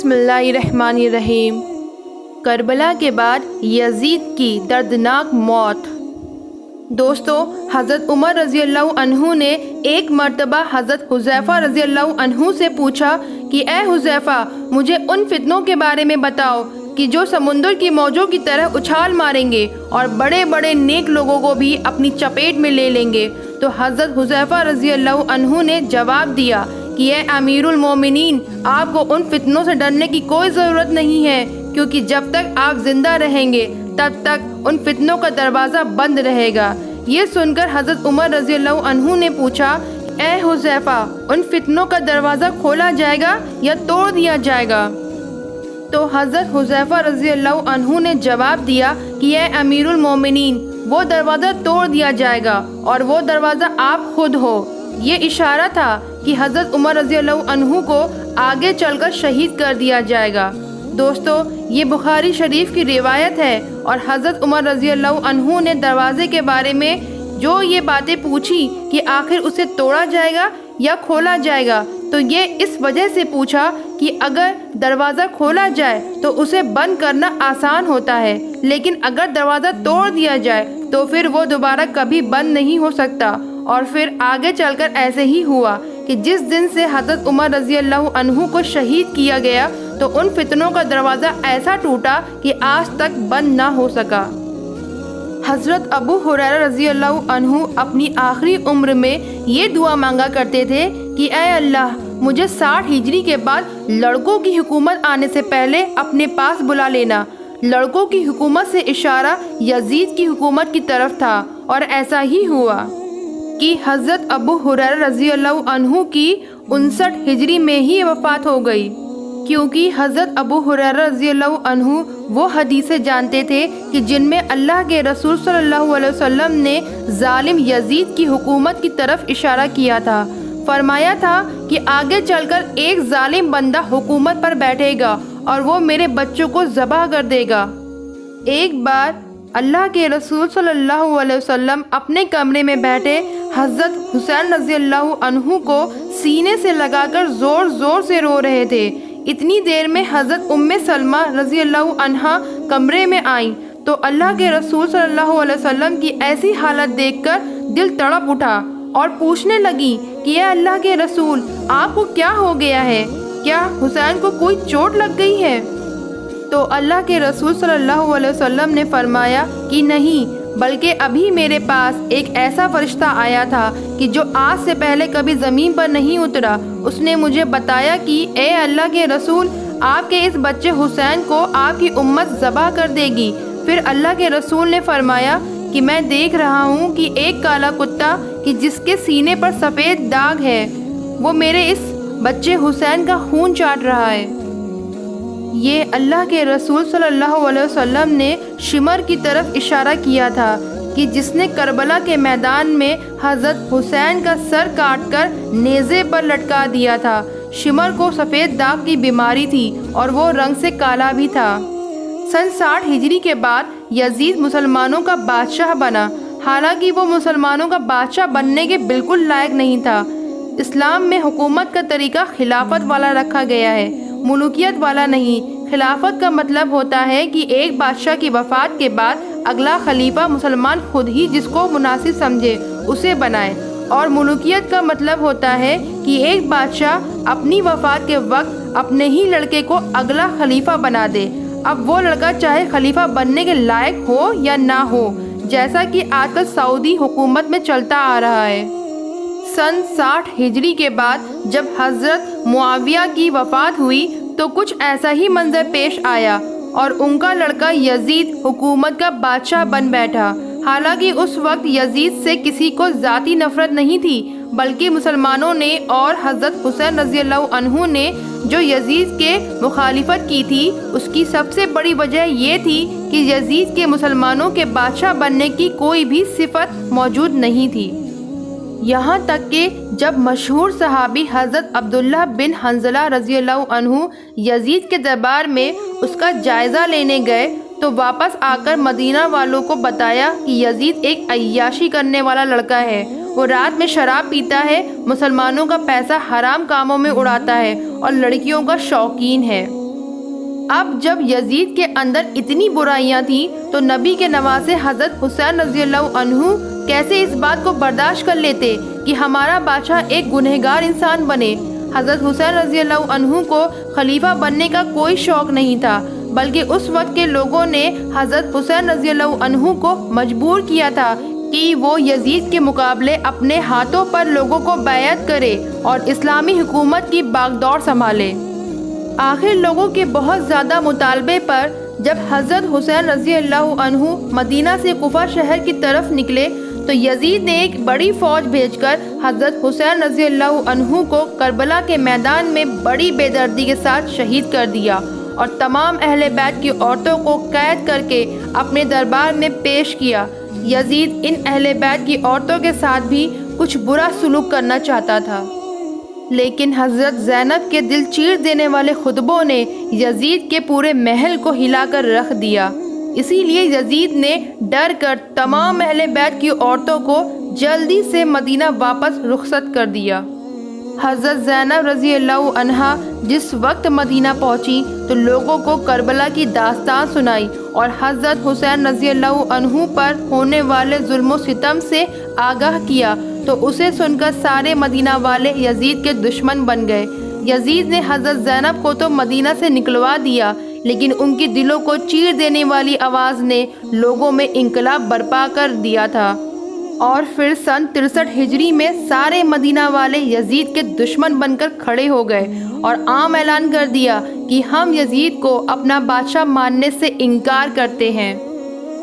بسم اللہ الرحمن الرحیم۔ کربلا کے بعد یزید کی دردناک موت۔ دوستو، حضرت عمر رضی اللہ عنہ نے ایک مرتبہ حضرت حذیفہ رضی اللہ عنہ سے پوچھا کہ اے حذیفہ، مجھے ان فتنوں کے بارے میں بتاؤ کہ جو سمندر کی موجوں کی طرح اچھال ماریں گے اور بڑے بڑے نیک لوگوں کو بھی اپنی چپیٹ میں لے لیں گے۔ تو حضرت حذیفہ رضی اللہ عنہ نے جواب دیا کہ اے امیر المومنین، آپ کو ان فتنوں سے ڈرنے کی کوئی ضرورت نہیں ہے، کیونکہ جب تک آپ زندہ رہیں گے تب تک ان فتنوں کا دروازہ بند رہے گا۔ یہ سن کر حضرت عمر رضی اللہ عنہ نے پوچھا، اے حذیفہ، ان فتنوں کا دروازہ کھولا جائے گا یا توڑ دیا جائے گا؟ تو حضرت حذیفہ رضی اللہ عنہ نے جواب دیا کہ اے امیر المومنین، وہ دروازہ توڑ دیا جائے گا اور وہ دروازہ آپ خود ہو۔ یہ اشارہ تھا کہ حضرت عمر رضی اللہ عنہ کو آگے چل کر شہید کر دیا جائے گا۔ دوستو، یہ بخاری شریف کی روایت ہے، اور حضرت عمر رضی اللہ عنہ نے دروازے کے بارے میں جو یہ باتیں پوچھی کہ آخر اسے توڑا جائے گا یا کھولا جائے گا، تو یہ اس وجہ سے پوچھا کہ اگر دروازہ کھولا جائے تو اسے بند کرنا آسان ہوتا ہے، لیکن اگر دروازہ توڑ دیا جائے تو پھر وہ دوبارہ کبھی بند نہیں ہو سکتا۔ اور پھر آگے چل کر ایسے ہی ہوا کہ جس دن سے حضرت عمر رضی اللہ عنہ کو شہید کیا گیا تو ان فتنوں کا دروازہ ایسا ٹوٹا کہ آج تک بند نہ ہو سکا۔ حضرت ابو ہریرہ رضی اللہ عنہ اپنی آخری عمر میں یہ دعا مانگا کرتے تھے کہ اے اللہ، مجھے 60 ہجری کے بعد لڑکوں کی حکومت آنے سے پہلے اپنے پاس بلا لینا۔ لڑکوں کی حکومت سے اشارہ یزید کی حکومت کی طرف تھا، اور ایسا ہی ہوا کہ حضرت ابو ہریرہ رضی اللہ عنہ کی 59 ہجری میں ہی وفات ہو گئی، کیونکہ حضرت ابو ہریرہ رضی اللہ عنہ وہ حدیثیں جانتے تھے کہ جن میں اللہ کے رسول صلی اللہ علیہ وسلم نے ظالم یزید کی حکومت کی طرف اشارہ کیا تھا۔ فرمایا تھا کہ آگے چل کر ایک ظالم بندہ حکومت پر بیٹھے گا اور وہ میرے بچوں کو ذبح کر دے گا۔ ایک بار اللہ کے رسول صلی اللہ علیہ وسلم اپنے کمرے میں بیٹھے حضرت حسین رضی اللہ عنہ کو سینے سے لگا کر زور زور سے رو رہے تھے۔ اتنی دیر میں حضرت ام سلمہ رضی اللہ عنہا کمرے میں آئیں تو اللہ کے رسول صلی اللہ علیہ وسلم کی ایسی حالت دیکھ کر دل تڑپ اٹھا اور پوچھنے لگی کہ اے اللہ کے رسول، آپ کو کیا ہو گیا ہے؟ کیا حسین کو کوئی چوٹ لگ گئی ہے؟ تو اللہ کے رسول صلی اللہ علیہ وسلم نے فرمایا کہ نہیں، بلکہ ابھی میرے پاس ایک ایسا فرشتہ آیا تھا کہ جو آج سے پہلے کبھی زمین پر نہیں اترا۔ اس نے مجھے بتایا کہ اے اللہ کے رسول، آپ کے اس بچے حسین کو آپ کی امت ذبح کر دے گی۔ پھر اللہ کے رسول نے فرمایا کہ میں دیکھ رہا ہوں کہ ایک کالا کتا کہ جس کے سینے پر سفید داغ ہے، وہ میرے اس بچے حسین کا خون چاٹ رہا ہے۔ یہ اللہ کے رسول صلی اللہ علیہ وسلم نے شمر کی طرف اشارہ کیا تھا کہ جس نے کربلا کے میدان میں حضرت حسین کا سر کاٹ کر نیزے پر لٹکا دیا تھا۔ شمر کو سفید داغ کی بیماری تھی اور وہ رنگ سے کالا بھی تھا۔ سن 60 ہجری کے بعد یزید مسلمانوں کا بادشاہ بنا، حالانکہ وہ مسلمانوں کا بادشاہ بننے کے بالکل لائق نہیں تھا۔ اسلام میں حکومت کا طریقہ خلافت والا رکھا گیا ہے، ملوکیت والا نہیں۔ خلافت کا مطلب ہوتا ہے کہ ایک بادشاہ کی وفات کے بعد اگلا خلیفہ مسلمان خود ہی جس کو مناسب سمجھے اسے بنائے، اور ملوکیت کا مطلب ہوتا ہے کہ ایک بادشاہ اپنی وفات کے وقت اپنے ہی لڑکے کو اگلا خلیفہ بنا دے، اب وہ لڑکا چاہے خلیفہ بننے کے لائق ہو یا نہ ہو، جیسا کہ آج کل سعودی حکومت میں چلتا آ رہا ہے۔ سن 60 ہجری کے بعد جب حضرت معاویہ کی وفات ہوئی تو کچھ ایسا ہی منظر پیش آیا اور ان کا لڑکا یزید حکومت کا بادشاہ بن بیٹھا۔ حالانکہ اس وقت یزید سے کسی کو ذاتی نفرت نہیں تھی، بلکہ مسلمانوں نے اور حضرت حسین رضی اللہ عنہ نے جو یزید کے مخالفت کی تھی، اس کی سب سے بڑی وجہ یہ تھی کہ یزید کے مسلمانوں کے بادشاہ بننے کی کوئی بھی صفت موجود نہیں تھی۔ یہاں تک کہ جب مشہور صحابی حضرت عبداللہ بن حنظلہ رضی اللہ عنہ یزید کے دربار میں اس کا جائزہ لینے گئے تو واپس آ کر مدینہ والوں کو بتایا کہ یزید ایک عیاشی کرنے والا لڑکا ہے، وہ رات میں شراب پیتا ہے، مسلمانوں کا پیسہ حرام کاموں میں اڑاتا ہے اور لڑکیوں کا شوقین ہے۔ اب جب یزید کے اندر اتنی برائیاں تھیں تو نبی کے نواسے حضرت حسین رضی اللہ عنہ کیسے اس بات کو برداشت کر لیتے کہ ہمارا بادشاہ ایک گنہگار انسان بنے۔ حضرت حسین رضی اللہ عنہ کو خلیفہ بننے کا کوئی شوق نہیں تھا، بلکہ اس وقت کے لوگوں نے حضرت حسین رضی اللہ عنہ کو مجبور کیا تھا کہ وہ یزید کے مقابلے اپنے ہاتھوں پر لوگوں کو بیعت کرے اور اسلامی حکومت کی باغدور سنبھالے۔ آخر لوگوں کے بہت زیادہ مطالبے پر جب حضرت حسین رضی اللہ عنہ مدینہ سے کوفہ شہر کی طرف نکلے تو یزید نے ایک بڑی فوج بھیج کر حضرت حسین رضی اللہ عنہ کو کربلا کے میدان میں بڑی بے دردی کے ساتھ شہید کر دیا اور تمام اہل بیت کی عورتوں کو قید کر کے اپنے دربار میں پیش کیا۔ یزید ان اہل بیت کی عورتوں کے ساتھ بھی کچھ برا سلوک کرنا چاہتا تھا، لیکن حضرت زینب کے دل چیر دینے والے خطبوں نے یزید کے پورے محل کو ہلا کر رکھ دیا۔ اسی لیے یزید نے ڈر کر تمام اہل بیت کی عورتوں کو جلدی سے مدینہ واپس رخصت کر دیا۔ حضرت زینب رضی اللہ عنہا جس وقت مدینہ پہنچی تو لوگوں کو کربلا کی داستان سنائی اور حضرت حسین رضی اللہ عنہ پر ہونے والے ظلم و ستم سے آگاہ کیا تو اسے سن کر سارے مدینہ والے یزید کے دشمن بن گئے۔ یزید نے حضرت زینب کو تو مدینہ سے نکلوا دیا، لیکن ان کی دلوں کو چیر دینے والی آواز نے لوگوں میں انقلاب برپا کر دیا تھا، اور پھر سن 63 ہجری میں سارے مدینہ والے یزید کے دشمن بن کر کھڑے ہو گئے اور عام اعلان کر دیا کہ ہم یزید کو اپنا بادشاہ ماننے سے انکار کرتے ہیں۔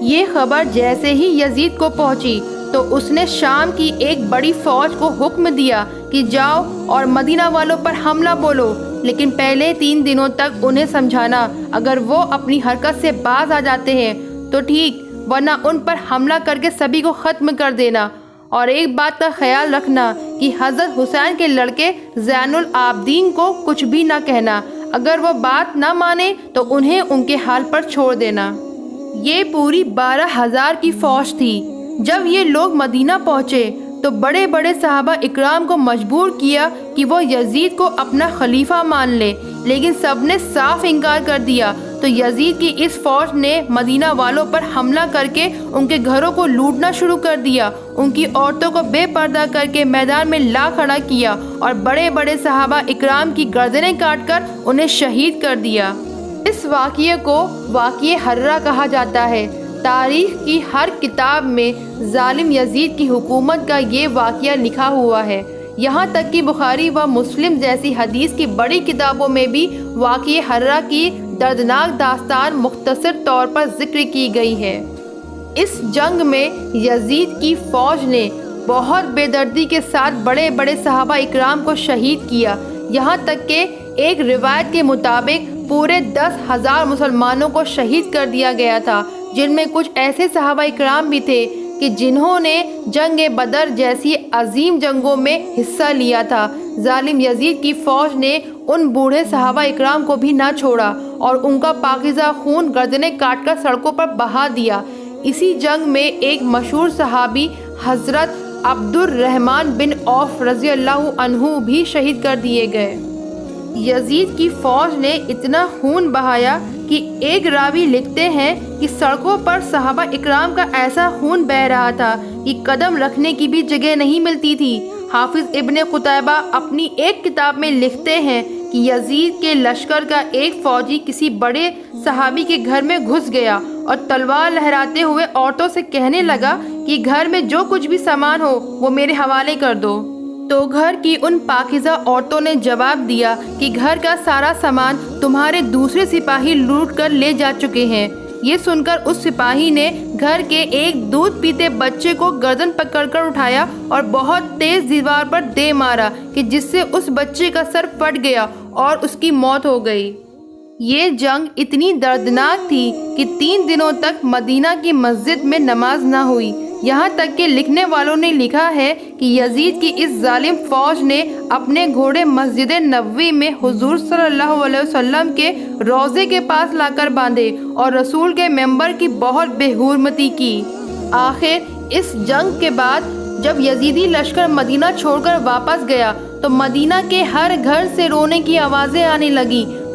یہ خبر جیسے ہی یزید کو پہنچی تو اس نے شام کی ایک بڑی فوج کو حکم دیا کہ جاؤ اور مدینہ والوں پر حملہ بولو، لیکن پہلے 3 دنوں تک انہیں سمجھانا، اگر وہ اپنی حرکت سے باز آ جاتے ہیں تو ٹھیک، ورنہ ان پر حملہ کر کے سبھی کو ختم کر دینا۔ اور ایک بات کا خیال رکھنا کہ حضرت حسین کے لڑکے زین العابدین کو کچھ بھی نہ کہنا، اگر وہ بات نہ مانے تو انہیں ان کے حال پر چھوڑ دینا۔ یہ پوری 12,000 کی فوج تھی۔ جب یہ لوگ مدینہ پہنچے تو بڑے بڑے صحابہ اکرام کو مجبور کیا کہ وہ یزید کو اپنا خلیفہ مان لے، لیکن سب نے صاف انکار کر دیا۔ تو یزید کی اس فوج نے مدینہ والوں پر حملہ کر کے ان کے گھروں کو لوٹنا شروع کر دیا، ان کی عورتوں کو بے پردہ کر کے میدان میں لا کھڑا کیا اور بڑے بڑے صحابہ اکرام کی گردنیں کاٹ کر انہیں شہید کر دیا۔ اس واقعے کو واقعہ حرہ کہا جاتا ہے۔ تاریخ کی ہر کتاب میں ظالم یزید کی حکومت کا یہ واقعہ لکھا ہوا ہے، یہاں تک کہ بخاری و مسلم جیسی حدیث کی بڑی کتابوں میں بھی واقعہ حرہ کی دردناک داستان مختصر طور پر ذکر کی گئی ہے۔ اس جنگ میں یزید کی فوج نے بہت بے دردی کے ساتھ بڑے بڑے صحابہ اکرام کو شہید کیا، یہاں تک کہ ایک روایت کے مطابق پورے 10,000 مسلمانوں کو شہید کر دیا گیا تھا، جن میں کچھ ایسے صحابہ اکرام بھی تھے کہ جنہوں نے جنگ بدر جیسی عظیم جنگوں میں حصہ لیا تھا۔ ظالم یزید کی فوج نے ان بوڑھے صحابہ اکرام کو بھی نہ چھوڑا اور ان کا پاکیزہ خون گردنیں کاٹ کر سڑکوں پر بہا دیا۔ اسی جنگ میں ایک مشہور صحابی حضرت عبد الرحمن بن عوف رضی اللہ عنہ بھی شہید کر دیے گئے۔ یزید کی فوج نے اتنا خون بہایا کہ ایک راوی لکھتے ہیں کہ سڑکوں پر صحابہ اکرام کا ایسا خون بہہ رہا تھا کہ قدم رکھنے کی بھی جگہ نہیں ملتی تھی۔ حافظ ابن قتیبہ اپنی ایک کتاب میں لکھتے ہیں کہ یزید کے لشکر کا ایک فوجی کسی بڑے صحابی کے گھر میں گھس گیا اور تلوار لہراتے ہوئے عورتوں سے کہنے لگا کہ گھر میں جو کچھ بھی سامان ہو وہ میرے حوالے کر دو۔ تو گھر کی ان پاکیزہ عورتوں نے جواب دیا کہ گھر کا سارا سامان تمہارے دوسرے سپاہی لوٹ کر لے جا چکے ہیں۔ یہ سن کر اس سپاہی نے گھر کے ایک دودھ پیتے بچے کو گردن پکڑ کر اٹھایا اور بہت تیز دیوار پر دے مارا کہ جس سے اس بچے کا سر پھٹ گیا اور اس کی موت ہو گئی۔ یہ جنگ اتنی دردناک تھی کہ 3 دنوں تک مدینہ کی مسجد میں نماز نہ ہوئی، یہاں تک کہ لکھنے والوں نے لکھا ہے کہ یزید کی اس ظالم فوج نے اپنے گھوڑے مسجد نبوی میں حضور صلی اللہ علیہ وسلم کے روضے کے پاس لا کر باندھے اور رسول کے ممبر کی بہت بے حرمتی کی۔ آخر اس جنگ کے بعد جب یزیدی لشکر مدینہ چھوڑ کر واپس گیا تو مدینہ کے ہر گھر سے رونے کی آوازیں آنے لگیں۔